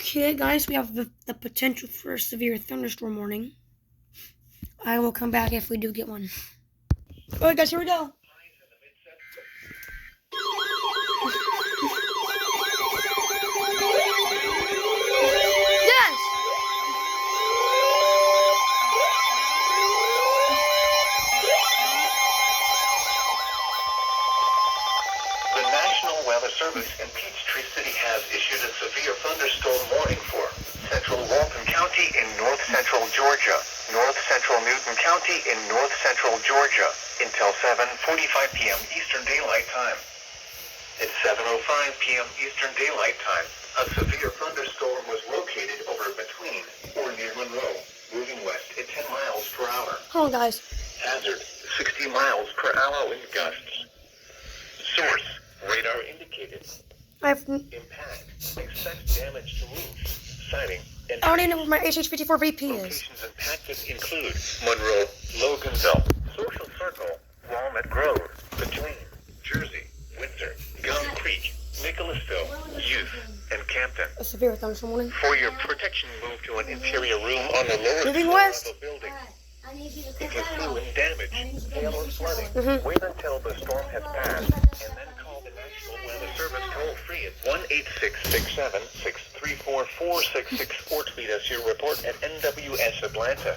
Okay, guys, we have the potential for a severe thunderstorm warning. I will come back if we do get one. Alright, guys, here we go. Yes! The National Weather Service in Peachtree City has issued a severe thunderstorm warning for central Walton County in north-central Georgia, north-central Newton County in north-central Georgia, until 7:45 p.m. Eastern Daylight Time. At 7:05 p.m. Eastern Daylight Time, a severe thunderstorm was located over between or near Monroe, moving west at 10 miles per hour. Hold on, guys. Hazard, 60 miles per hour wind gusts. Source, radar indicated. Impact, expect damage to roofs, siding, and I already know what my HH54 VP is. locations impacted include Monroe, Loganville, Social Circle, Walnut Grove, Between, Jersey, Windsor, Gum Creek, Nicholasville, Youth, and Campton. A severe thunderstorm warning. For your protection, move to an interior room on the lower Moving floor west. of the building. I need you to If cut you're that feeling off. damage, hail or flooding, wait until the storm has passed, and then call the National Weather Service toll-free at 1-866-634-4664 or tweet us your report at NWS Atlanta.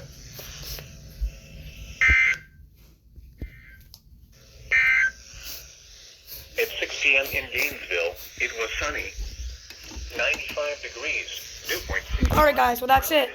At 6 p.m. in Gainesville, it was sunny. 95 degrees. Dew point 6. Alright, guys, well, that's it.